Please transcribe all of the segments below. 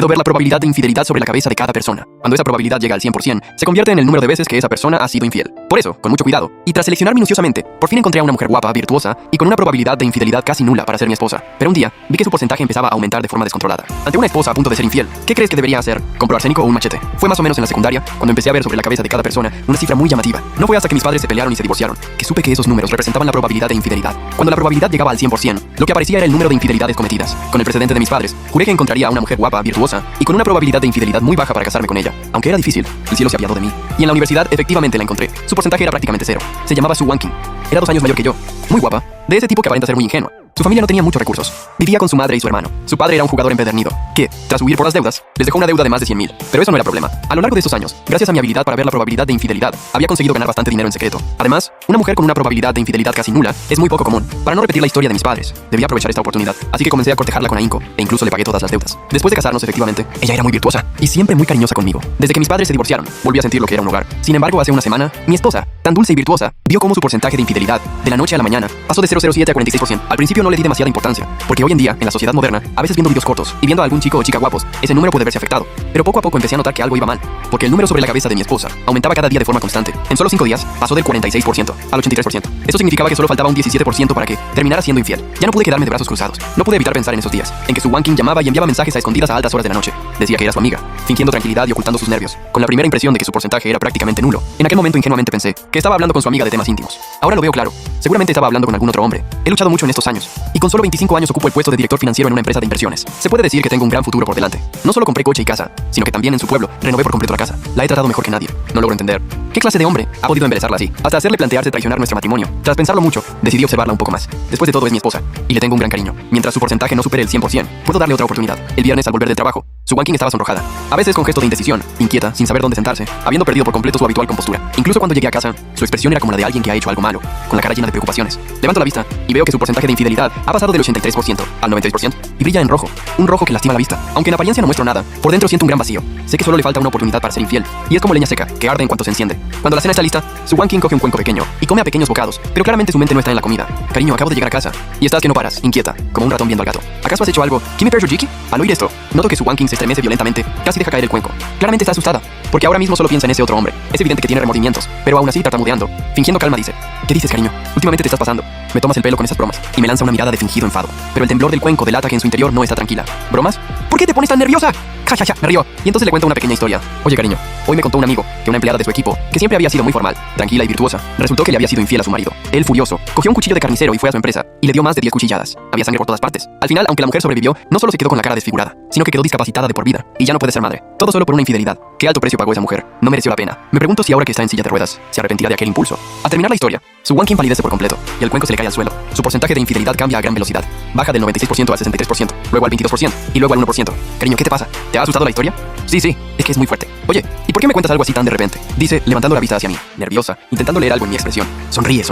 Puedo ver la probabilidad de infidelidad sobre la cabeza de cada persona. Cuando esa probabilidad llega al 100%, se convierte en el número de veces que esa persona ha sido infiel. Por eso, con mucho cuidado, y tras seleccionar minuciosamente, por fin encontré a una mujer guapa, virtuosa, y con una probabilidad de infidelidad casi nula para ser mi esposa. Pero un día, vi que su porcentaje empezaba a aumentar de forma descontrolada. Ante una esposa a punto de ser infiel, ¿qué crees que debería hacer? ¿Compro arsénico o un machete? Fue más o menos en la secundaria, cuando empecé a ver sobre la cabeza de cada persona una cifra muy llamativa. No fue hasta que mis padres se pelearon y se divorciaron, que supe que esos números representaban la probabilidad de infidelidad. Cuando la probabilidad llegaba al 100%, lo que aparecía era el número de infidelidades cometidas. Con el precedente de mis padres, juré que encontraría a una mujer guapa, virtuosa, y con una probabilidad de infidelidad muy baja para casarme con ella. Aunque era difícil, el cielo se apiadó de mí. Y en la universidad efectivamente la encontré. Su porcentaje era prácticamente cero. Se llamaba Sue Wanking. Era 2 años mayor que yo. Muy guapa. De ese tipo que aparenta ser muy ingenua. Su familia no tenía muchos recursos. Vivía con su madre y su hermano. Su padre era un jugador empedernido, que, tras huir por las deudas, les dejó una deuda de más de 100,000. Pero eso no era problema. A lo largo de esos años, gracias a mi habilidad para ver la probabilidad de infidelidad, había conseguido ganar bastante dinero en secreto. Además, una mujer con una probabilidad de infidelidad casi nula es muy poco común. Para no repetir la historia de mis padres, debía aprovechar esta oportunidad. Así que comencé a cortejarla con ahínco, e incluso le pagué todas las deudas. Después de casarnos, efectivamente, ella era muy virtuosa y siempre muy cariñosa conmigo. Desde que mis padres se divorciaron, volví a sentir lo que era un hogar. Sin embargo, hace una semana, mi esposa, tan dulce y virtuosa, vio cómo su porcentaje de infidelidad, de la noche a la mañana, pasó de 0,07 a 46%. Al principio no le di demasiada importancia, porque hoy en día, en la sociedad moderna, a veces viendo videos cortos y viendo a algún chico o chica guapos, ese número puede verse afectado. Pero poco a poco empecé a notar que algo iba mal, porque el número sobre la cabeza de mi esposa aumentaba cada día de forma constante. En solo 5 días, pasó del 46% al 83%. Esto significaba que solo faltaba un 17% para que terminara siendo infiel. Ya no pude quedarme de brazos cruzados. No pude evitar pensar en esos días, en que Sue Wanking llamaba y enviaba mensajes a escondidas a altas horas de la noche. Decía que era su amiga, fingiendo tranquilidad y ocultando sus nervios, con la primera impresión de que su porcentaje era prácticamente nulo. En aquel momento ingenuamente pensé que estaba hablando con su amiga de temas íntimos. Ahora lo veo claro. Seguramente estaba hablando con algún otro hombre. He luchado mucho en estos años, y con solo 25 años ocupo el puesto de director financiero en una empresa de inversiones. Se puede decir que tengo un gran futuro por delante. No solo compré coche y casa, sino que también en su pueblo renové por completo la casa. La he tratado mejor que nadie. No logro entender ¿qué clase de hombre ha podido embelezarla así? Hasta hacerle plantearse traicionar nuestro matrimonio. Tras pensarlo mucho, decidí observarla un poco más. Después de todo es mi esposa, y le tengo un gran cariño. Mientras su porcentaje no supere el 100%, puedo darle otra oportunidad. El viernes al volver del trabajo, Sue Wanking estaba sonrojada. A veces con gesto de indecisión, inquieta, sin saber dónde sentarse, habiendo perdido por completo su habitual compostura. Incluso cuando llegué a casa, su expresión era como la de alguien que ha hecho algo malo, con la cara llena de preocupaciones. Levanto la vista y veo que su porcentaje de infidelidad ha pasado del 83% al 96% y brilla en rojo. Un rojo que lastima la vista. Aunque en apariencia no muestro nada, por dentro siento un gran vacío. Sé que solo le falta una oportunidad para ser infiel, y es como leña seca, que arde en cuanto se enciende. Cuando la cena está lista, Sue Wanking coge un cuenco pequeño y come a pequeños bocados, pero claramente su mente no está en la comida. Cariño, acabo de llegar a casa y estás que no paras, inquieta, como un ratón viendo al gato. ¿Acaso has hecho algo? ¿Kimi Perjujiki? Al oír esto, noto que Sue Wanking se estremece violentamente, casi deja caer el cuenco. Claramente está asustada, porque ahora mismo solo piensa en ese otro hombre. Es evidente que tiene remordimientos, pero aún así tartamudeando, fingiendo calma dice: ¿Qué dices, cariño? Últimamente te estás pasando. Me tomas el pelo con esas bromas y me lanza una mirada de fingido enfado, pero el temblor del cuenco delata que en su interior no está tranquila. ¿Bromas? ¿Por qué te pones tan nerviosa? Ja, ja, ja, me río. Y entonces le cuento una pequeña historia. Oye, cariño, hoy me contó un amigo que una empleada de su equipo, que siempre había sido muy formal, tranquila y virtuosa, resultó que le había sido infiel a su marido. Él, furioso, cogió un cuchillo de carnicero y fue a su empresa y le dio más de 10 cuchilladas. Había sangre por todas partes. Al final, aunque la mujer sobrevivió, no solo se quedó con la cara desfigurada, sino que quedó discapacitada de por vida y ya no puede ser madre. Todo solo por una infidelidad. ¿Qué alto precio pagó esa mujer? No mereció la pena. Me pregunto si ahora que está en silla de ruedas, se arrepentirá de aquel impulso. Al terminar la historia, Sue Wanking palidece por completo y el cuenco se le cae al suelo. Su porcentaje de infidelidad cambia a gran velocidad. Baja del 96% al 63%, luego al 22% y luego al 1%. Cariño, ¿qué te pasa? ¿Te ha asustado la historia? Sí, es que es muy fuerte. Oye, ¿y por qué me cuentas algo así tan de repente? Dice, levantando la vista hacia mí, nerviosa, intentando leer algo en mi expresión. Sonríe.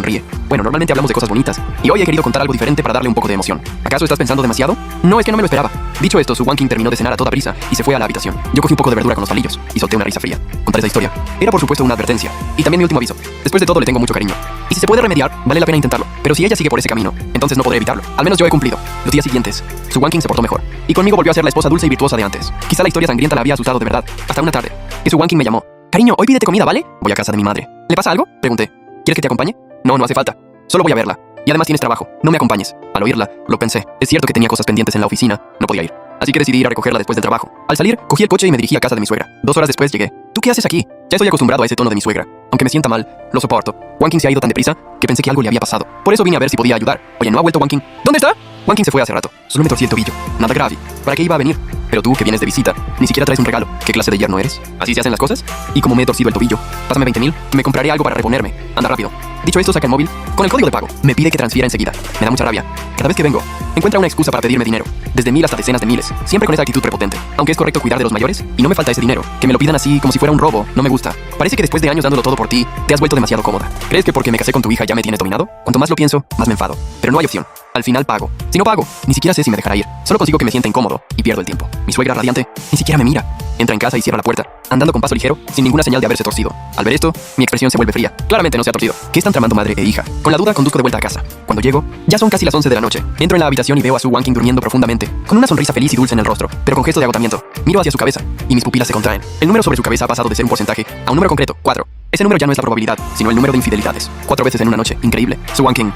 Bueno, normalmente hablamos de cosas bonitas, y hoy he querido contar algo diferente para darle un poco de emoción. ¿Acaso estás pensando demasiado? No, es que no me lo esperaba. Dicho esto, Sue Wanking terminó de cenar a toda prisa y se fue a la habitación. Yo cogí un poco de verdura con los palillos y solté una risa fría. Contar esa historia era por supuesto una advertencia, y también mi último aviso. Después de todo le tengo mucho cariño, y si se puede remediar, vale la pena intentarlo. Pero si ella sigue por ese camino, entonces no podré evitarlo. Al menos yo he cumplido. Los días siguientes, Sue Wanking se portó mejor, y conmigo volvió a ser la esposa dulce y virtuosa de antes. Quizá la historia sangrienta la había asustado de verdad, hasta una tarde, que Sue Wanking me llamó. Cariño, hoy pídete comida, ¿vale? Voy a casa de mi madre. ¿Le pasa algo? Pregunté. ¿Quieres que te acompañe? No hace falta. Solo voy a verla. Y además tienes trabajo. No me acompañes. Al oírla, lo pensé. Es cierto que tenía cosas pendientes en la oficina. No podía ir. Así que decidí ir a recogerla después del trabajo. Al salir, cogí el coche y me dirigí a casa de mi suegra. 2 horas después llegué. ¿Tú qué haces aquí? Ya estoy acostumbrado a ese tono de mi suegra. Aunque me sienta mal, lo soporto. Wanking se ha ido tan deprisa que pensé que algo le había pasado. Por eso vine a ver si podía ayudar. Oye, ¿no ha vuelto Wanking? ¿Dónde está? Wanking se fue hace rato. Solo me torcí el tobillo. Nada grave. ¿Para qué iba a venir? Pero tú, que vienes de visita, ni siquiera traes un regalo. ¿Qué clase de yerno eres? ¿Así se hacen las cosas? Y como me he torcido el tobillo, pásame 20,000 y me compraré algo para reponerme. Anda rápido. Dicho esto, saca el móvil con el código de pago. Me pide que transfiera enseguida. Me da mucha rabia. Cada vez que vengo, encuentra una excusa para pedirme dinero. Desde 1000 hasta decenas de miles. Siempre con esa actitud prepotente. Aunque es correcto cuidar de los mayores, y no me falta ese dinero. Que me lo pidan así, como si fuera un robo, no me gusta. Parece que después de años dándolo todo por ti, te has vuelto demasiado cómoda. ¿Crees que porque me casé con tu hija ya me tienes dominado? Cuanto más lo pienso, más me enfado. Pero no hay opción. Al final pago. Si no pago, ni siquiera sé si me dejará ir. Solo consigo que me sienta incómodo y pierdo el tiempo. Mi suegra radiante ni siquiera me mira. Entra en casa y cierra la puerta, andando con paso ligero, sin ninguna señal de haberse torcido. Al ver esto, mi expresión se vuelve fría. Claramente no se ha torcido. ¿Qué están tramando madre e hija? Con la duda conduzco de vuelta a casa. Cuando llego, ya son casi las 11 de la noche. Entro en la habitación y veo a Su Wanking durmiendo profundamente, con una sonrisa feliz y dulce en el rostro, pero con gesto de agotamiento. Miro hacia su cabeza y mis pupilas se contraen. El número sobre su cabeza ha pasado de ser un porcentaje a un número concreto, 4. Ese número ya no es la probabilidad, sino el número de infidelidades. 4 veces en una noche. Increíble. Su Wanking.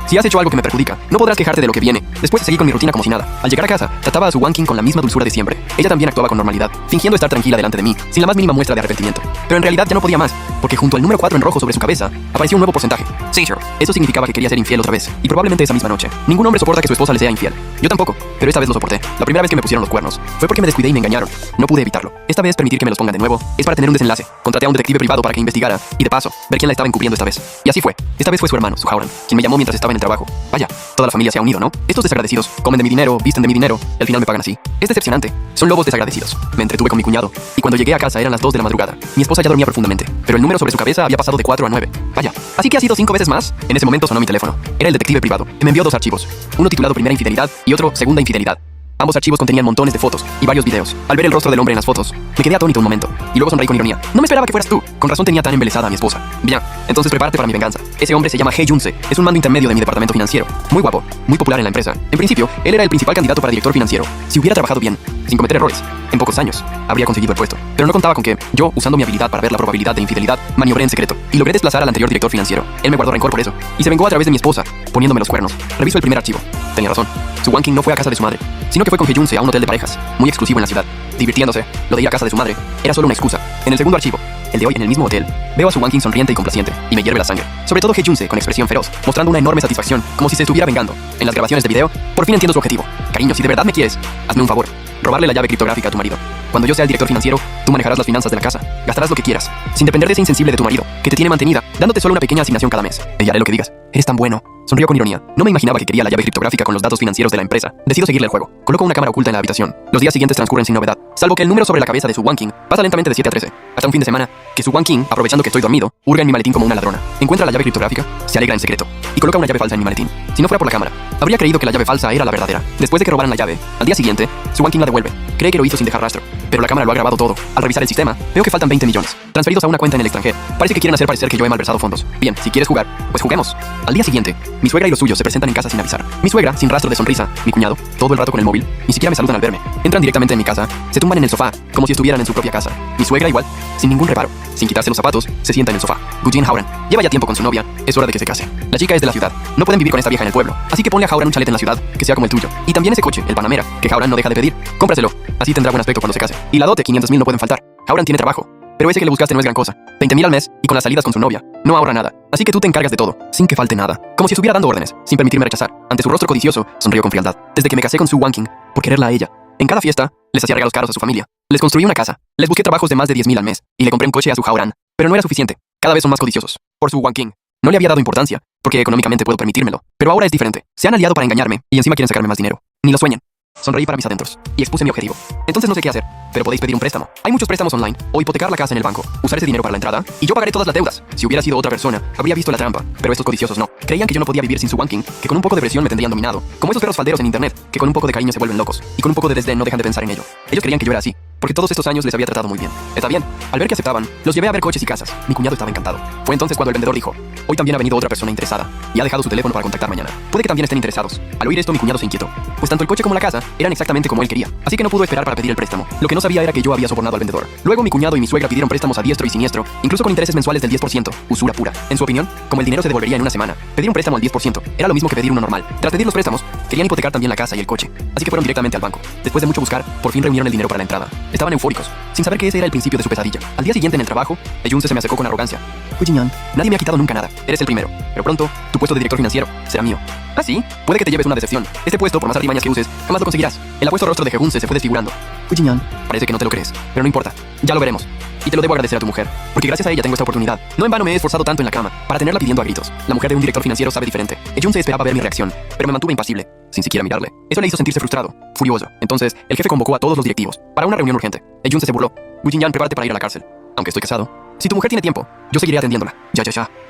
Si has hecho algo que me perjudica, no podrás quejarte de lo que viene. Después seguí con mi rutina como si nada. Al llegar a casa, trataba a Su Wanking con la misma dulzura de siempre. Ella también actuaba con normalidad, fingiendo estar tranquila delante de mí, sin la más mínima muestra de arrepentimiento. Pero en realidad ya no podía más, porque junto al número 4 en rojo sobre su cabeza, apareció un nuevo porcentaje. Seizure. Eso significaba que quería ser infiel otra vez, y probablemente esa misma noche. Ningún hombre soporta que su esposa le sea infiel. Yo tampoco, pero esta vez lo soporté. La primera vez que me pusieron los cuernos fue porque me descuidé y me engañaron. No pude evitarlo. Esta vez permitir que me los pongan de nuevo es para tener un desenlace. Contraté a un detective privado para que investigara, y de paso, ver quién la estaba encubriendo esta vez. Y así fue. Esta vez fue su hermano, Su Howran, quien me llamó mientras estaba en el trabajo. Vaya, toda la familia se ha unido, ¿no? Estos desagradecidos comen de mi dinero, visten de mi dinero, y al final me pagan así. Es decepcionante. Son lobos desagradecidos. Me entretuve con mi cuñado, y cuando llegué a casa eran las 2 de la madrugada. Mi esposa ya dormía profundamente, pero el número sobre su cabeza había pasado de 4 a 9. Vaya, así que ha sido 5 veces más. En ese momento sonó mi teléfono. Era el detective privado, que me envió 2 archivos. Uno titulado Primera Infidelidad y otro Segunda Infidelidad. Ambos archivos contenían montones de fotos y varios videos. Al ver el rostro del hombre en las fotos, me quedé atónito un momento, y luego sonreí con ironía. No me esperaba que fueras tú. Con razón tenía tan embelesada a mi esposa. Bien, entonces prepárate para mi venganza. Ese hombre se llama Hee Jun-se. Es un mando intermedio de mi departamento financiero. Muy guapo, muy popular en la empresa. En principio, él era el principal candidato para director financiero. Si hubiera trabajado bien, sin cometer errores, en pocos años, habría conseguido el puesto. Pero no contaba con que yo, usando mi habilidad para ver la probabilidad de infidelidad, maniobré en secreto y logré desplazar al anterior director financiero. Él me guardó rencor por eso y se vengó a través de mi esposa, poniéndome los cuernos. Reviso el primer archivo. Tenía razón. Su Wanking no fue a casa de su madre, sino que fue con Hee Jun-se a un hotel de parejas, muy exclusivo en la ciudad, divirtiéndose. Lo de ir a casa de su madre era solo una excusa. En el segundo archivo, el de hoy en el mismo hotel, veo a Su Wanking sonriente y complaciente, y me hierve la sangre. Sobre todo Hee Jun-se con expresión feroz, mostrando una enorme satisfacción, como si se estuviera vengando. En las grabaciones de video, por fin entiendo su objetivo. Cariño, si de verdad me quieres, hazme un favor. Robarle la llave criptográfica a tu marido. Cuando yo sea el director financiero, tú manejarás las finanzas de la casa. Gastarás lo que quieras, sin depender de ese insensible de tu marido, que te tiene mantenida, dándote solo una pequeña asignación cada mes. Y haré lo que digas. Eres tan bueno. Sonrió con ironía. No me imaginaba que quería la llave criptográfica con los datos financieros de la empresa. Decido seguirle el juego. Coloco una cámara oculta en la habitación. Los días siguientes transcurren sin novedad, salvo que el número sobre la cabeza de Su Wanking pasa lentamente de 7 a 13. Hasta un fin de semana, que Su Wanking, aprovechando que estoy dormido, hurga en mi maletín como una ladrona. Encuentra la llave criptográfica, se alegra en secreto, y coloca una llave falsa en mi maletín. Si no fuera por la cámara, habría creído que la llave falsa era la verdadera. Después de que robaran la llave, al día siguiente, Su Wanking la devuelve. Cree que lo hizo sin dejar rastro, pero la cámara lo ha grabado todo. Al revisar el sistema, veo que faltan 20 millones, transferidos a una cuenta en el extranjero. Parece que quieren hacer parecer que yo he malversado fondos. Bien, si quieres jugar, pues juguemos. Al día siguiente, mi suegra y los suyos se presentan en casa sin avisar. Mi suegra, sin rastro de sonrisa, mi cuñado, todo el rato con el móvil, ni siquiera me saludan al verme. Entran directamente en mi casa, se tumban en el sofá, como si estuvieran en su propia casa. Mi suegra igual, sin ningún reparo, sin quitarse los zapatos, se sienta en el sofá. Gujin Howran lleva ya tiempo con su novia, es hora de que se case. La chica es de la ciudad, no pueden vivir con esta vieja en el pueblo, así que ponle a Howran un chalet en la ciudad, que sea como el tuyo. Y también ese coche, el Panamera, que Howran no deja de pedir. Cómpraselo, así tendrá buen aspecto cuando se case. Y la dote, 500,000 no pueden faltar. Howran tiene trabajo, pero ese que le buscaste no es gran cosa. 20,000 al mes, y con las salidas con su novia, no ahorra nada. Así que tú te encargas de todo, sin que falte nada. Como si estuviera dando órdenes, sin permitirme rechazar. Ante su rostro codicioso, sonrió con frialdad. Desde que me casé con Su Wanking, por quererla a ella. En cada fiesta, les hacía regalos caros a su familia. Les construí una casa, les busqué trabajos de más de 10,000 al mes, y le compré un coche a Su Howran. Pero no era suficiente. Cada vez son más codiciosos. Por Su Wanking. No le había dado importancia, porque económicamente puedo permitírmelo. Pero ahora es diferente. Se han aliado para engañarme, y encima quieren sacarme más dinero. Ni lo sueñen. Sonreí para mis adentros, y expuse mi objetivo. Entonces no sé qué hacer, pero podéis pedir un préstamo. Hay muchos préstamos online, o hipotecar la casa en el banco, usar ese dinero para la entrada, y yo pagaré todas las deudas. Si hubiera sido otra persona, habría visto la trampa, pero estos codiciosos no. Creían que yo no podía vivir sin Su Wanking, que con un poco de presión me tendrían dominado. Como esos perros falderos en internet, que con un poco de cariño se vuelven locos, y con un poco de desdén no dejan de pensar en ello. Ellos creían que yo era así, porque todos estos años les había tratado muy bien. Está bien. Al ver que aceptaban, los llevé a ver coches y casas. Mi cuñado estaba encantado. Fue entonces cuando el vendedor dijo: hoy también ha venido otra persona interesada, y ha dejado su teléfono para contactar mañana. Puede que también estén interesados. Al oír esto, mi cuñado se inquietó, pues tanto el coche como la casa eran exactamente como él quería, así que no pudo esperar para pedir el préstamo. Lo que no sabía era que yo había sobornado al vendedor. Luego mi cuñado y mi suegra pidieron préstamos a diestro y siniestro, incluso con intereses mensuales del 10%, usura pura. En su opinión, como el dinero se devolvería en una semana, pedir un préstamo al 10% era lo mismo que pedir uno normal. Tras pedir los préstamos, querían hipotecar también la casa y el coche, así que fueron directamente al banco. Después de mucho buscar, por fin reunieron el dinero para la entrada. Estaban eufóricos, sin saber que ese era el principio de su pesadilla. Al día siguiente en el trabajo, Hee Jun-se se me acercó con arrogancia. Gujin, nadie me ha quitado nunca nada. Eres el primero. Pero pronto, tu puesto de director financiero será mío. ¿Ah, sí? Puede que te lleves una decepción. Este puesto, por más artimañas que uses, jamás lo conseguirás. El apuesto rostro de Hee Jun-se se fue desfigurando. Gujin, parece que no te lo crees, pero no importa. Ya lo veremos. Y te lo debo agradecer a tu mujer, porque gracias a ella tengo esta oportunidad. No en vano me he esforzado tanto en la cama para tenerla pidiendo a gritos. La mujer de un director financiero sabe diferente. Hee Jun-se esperaba ver mi reacción, pero me mantuve impasible, sin siquiera mirarle. Eso le hizo sentirse frustrado, furioso. Entonces, el jefe convocó a todos los directivos para una reunión urgente. Hee Jun-se se burló. Gujin, prepárate para ir a la cárcel. Aunque estoy casado, Si tu mujer tiene tiempo, yo seguiré atendiéndola. Ya.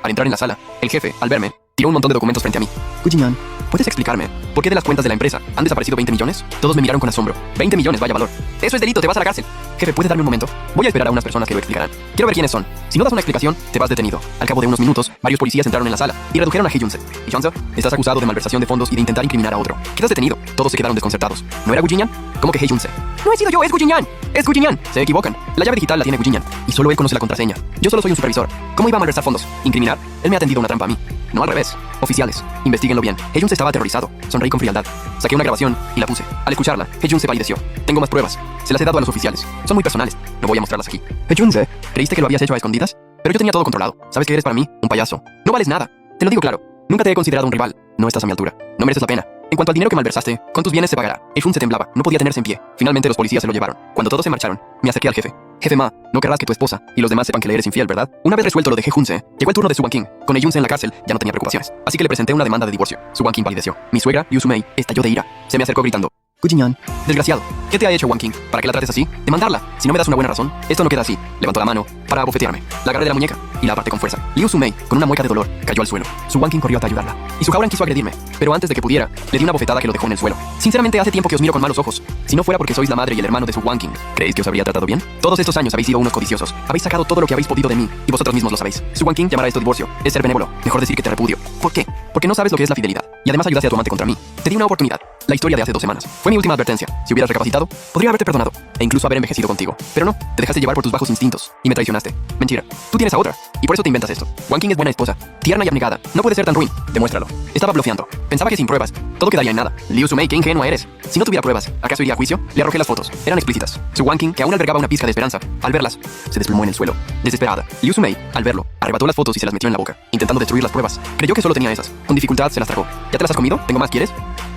Al entrar en la sala, el jefe, al verme, tiró un montón de documentos frente a mí. Gujinyan, ¿puedes explicarme por qué de las cuentas de la empresa han desaparecido 20 millones? Todos me miraron con asombro. 20 millones, vaya valor. Eso es delito, te vas a la cárcel. Jefe, ¿puedes darme un momento? Voy a esperar a unas personas que lo explicarán. Quiero ver quiénes son. Si no das una explicación, te vas detenido. Al cabo de unos minutos, varios policías entraron en la sala y redujeron a Heyunse. Heyunse, estás acusado de malversación de fondos y de intentar incriminar a otro. Quedas detenido. Todos se quedaron desconcertados. ¿No era Gujinyan? ¿Cómo que Heyunse? No he sido yo, es Gujinyan. Es Gujinyan. Se equivocan. La llave digital la tiene Gujinyan y solo él conoce la contraseña. Yo solo soy un supervisor. ¿Cómo iba a malversar fondos? ¿Incriminar? Él me ha tendido una trampa a mí. No al revés. Oficiales, investíguenlo bien. Heyunse estaba aterrorizado. Sonreí con frialdad. Saqué una grabación y la puse. Al escucharla, Heyunse palideció. Tengo más pruebas. Se las he dado a los oficiales. Son muy personales. No voy a mostrarlas aquí. Heyunse, ¿creíste que lo habías hecho a escondidas? Pero yo tenía todo controlado. ¿Sabes que eres para mí? Un payaso. No vales nada. Te lo digo claro. Nunca te he considerado un rival. No estás a mi altura. No mereces la pena. En cuanto al dinero que malversaste, con tus bienes se pagará. Heyunse temblaba. No podía tenerse en pie. Finalmente los policías se lo llevaron. Cuando todos se marcharon, me acerqué al jefe. Jefe Ma, no querrás que tu esposa y los demás sepan que le eres infiel, ¿verdad? Una vez resuelto lo de Heyunse, llegó el turno de Su King. Con Heyunse en la cárcel, ya no tenía preocupaciones. Así que le presenté una demanda de divorcio. Su King palideció. Mi suegra, Liu Sumei, estalló de ira. Se me acercó gritando. Gujinyan, desgraciado, ¿qué te ha hecho King? ¿Para que la trates así? Demandarla. Si no me das una buena razón, esto no queda así. Levantó la mano para abofetearme. La agarré de la muñeca y la aparté con fuerza. Liu Sumei, con una mueca de dolor, cayó al suelo. Su King corrió hasta ayudarla. Y su Hauran quiso agredirme, pero antes de que pudiera, le di una bofetada que lo dejó en el suelo. Sinceramente, hace tiempo que os miro con malos ojos. Si no fuera porque sois la madre y el hermano de Su King, ¿creéis que os habría tratado bien? Todos estos años habéis sido unos codiciosos. Habéis sacado todo lo que habéis podido de mí, y vosotros mismos lo sabéis. Su King llamará esto divorcio. Es ser benévolo. Mejor decir que te repudio. ¿Por qué? Porque no sabes lo que es la fidelidad. Y además ayudaste a tu amante contra mí. Te di una oportunidad. La historia de hace 2 semanas. Fue mi última advertencia. Si hubieras recapacitado, podría haberte perdonado e incluso haber envejecido contigo. Pero no, te dejaste llevar por tus bajos instintos y me traicionaste. Mentira. Tú tienes a otra y por eso te inventas esto. King es buena esposa, tierna y abnegada. No puede ser tan ruin. Demuéstralo. Estaba blofeando. Pensaba que sin pruebas todo quedaría en nada. Liu Sumei, qué ingenua eres. Si no tuviera pruebas, ¿acaso iría a juicio? Le arrojé las fotos. Eran explícitas. Su King, que aún albergaba una pizca de esperanza, al verlas, se desplomó en el suelo. Desesperada, Liu Sumei, al verlo, arrebató las fotos y se las metió en la boca, intentando destruir las pruebas. Creyó que solo tenía esas. Con dificultad se las tragó. ¿Ya te las has comido? ¿Tengo más? ¿Quieres?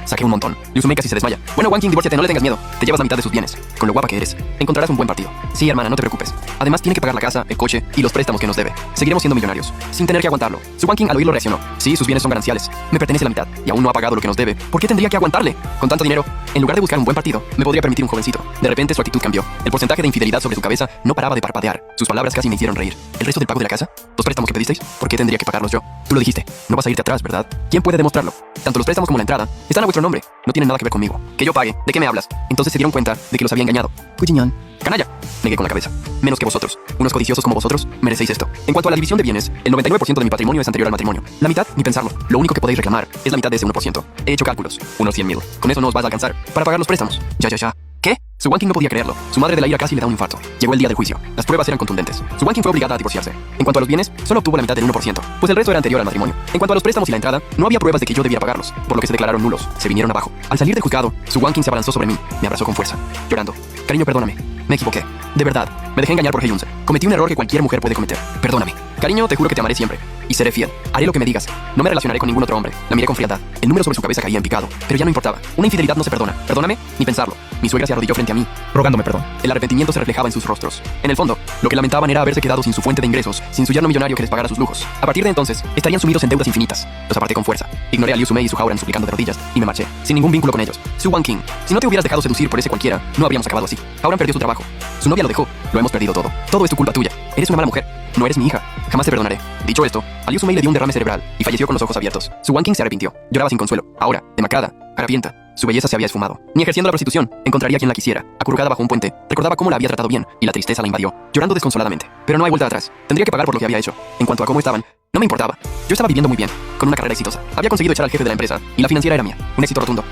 Saqué un montón. Liu Sumei casi se desmaya. Bueno, King, divórciate, no le tengas miedo. Te llevas la mitad de sus bienes. Con lo guapa que eres, encontrarás un buen partido. Sí, hermana, no te preocupes. Además, tiene que pagar la casa, el coche y los préstamos que nos debe. Seguiremos siendo millonarios, sin tener que aguantarlo. Su King al oírlo reaccionó. Sí, sus bienes son gananciales. Me pertenece la mitad y aún no ha pagado lo que nos debe. ¿Por qué tendría que aguantarle? Con tanto dinero, en lugar de buscar un buen partido, me podría permitir un jovencito. De repente su actitud cambió. El porcentaje de infidelidad sobre su cabeza no paraba de parpadear. Sus palabras casi me hicieron reír. ¿El resto del pago de la casa? ¿Los préstamos que pedisteis? ¿Por qué tendría que pagarlos yo? Tú lo dijiste. No vas a irte atrás, ¿verdad? ¿Quién puede demostrarlo? Tanto los préstamos como la entrada están a vuestro nombre. No tienen nada que ver conmigo. Que yo pague. ¿De qué me hablas? Entonces se dieron cuenta de que los había engañado. Gujinyan. Canalla. Negué con la cabeza. Menos que vosotros. Unos codiciosos como vosotros merecéis esto. En cuanto a la división de bienes, el 99% de mi patrimonio es anterior al matrimonio. La mitad, ni pensarlo. Lo único que podéis reclamar es la mitad de ese 1%. He hecho cálculos. Unos 100.000. Con eso no os vas a alcanzar para pagar los préstamos. Ya. ¿Qué? Su King no podía creerlo. Su madre de la ira casi le da un infarto. Llegó el día del juicio. Las pruebas eran contundentes. Su King fue obligada a divorciarse. En cuanto a los bienes, solo obtuvo la mitad del 1%, pues el resto era anterior al matrimonio. En cuanto a los préstamos y la entrada, no había pruebas de que yo debiera pagarlos, por lo que se declararon nulos. Se vinieron abajo. Al salir del juzgado, Su King se abalanzó sobre mí. Me abrazó con fuerza, llorando. Cariño, perdóname. Me equivoqué. De verdad. Me dejé engañar por Heyunse. Cometí un error que cualquier mujer puede cometer. Perdóname. Cariño, te juro que te amaré siempre. Y seré fiel. Haré lo que me digas. No me relacionaré con ningún otro hombre. La miré con frialdad. El número sobre su cabeza caía en picado. Pero ya no importaba. Una infidelidad no se perdona. Perdóname, ni pensarlo. Mi suegra se arrodilló frente a mí, rogándome perdón. El arrepentimiento se reflejaba en sus rostros. En el fondo, lo que lamentaban era haberse quedado sin su fuente de ingresos, sin su yerno millonario que les pagara sus lujos. A partir de entonces, estarían sumidos en deudas infinitas. Los aparté con fuerza. Ignoré a Liu Sumei y su Hauran suplicando de rodillas y me marché, sin ningún vínculo con ellos. Su King, si no te hubieras dejado seducir por ese cualquiera, no habríamos acabado así. Hauran perdió su trabajo. Su novia lo dejó. Lo hemos perdido todo. Todo es tu culpa tuya. Eres una mala mujer. No eres mi hija. Jamás te perdonaré. Dicho esto, a Liu Sumei le dio un derrame cerebral y falleció con los ojos abiertos. Su King se arrepintió. Lloraba sin consuelo. Ahora, demacrada, harapienta, su belleza se había esfumado. Ni ejerciendo la prostitución, encontraría quien la quisiera. Acurrucada bajo un puente, recordaba cómo la había tratado bien y la tristeza la invadió, llorando desconsoladamente. Pero no hay vuelta atrás. Tendría que pagar por lo que había hecho. En cuanto a cómo estaban, no me importaba. Yo estaba viviendo muy bien, con una carrera exitosa. Había conseguido echar al jefe de la empresa y la financiera era mía. Un éxito rotundo.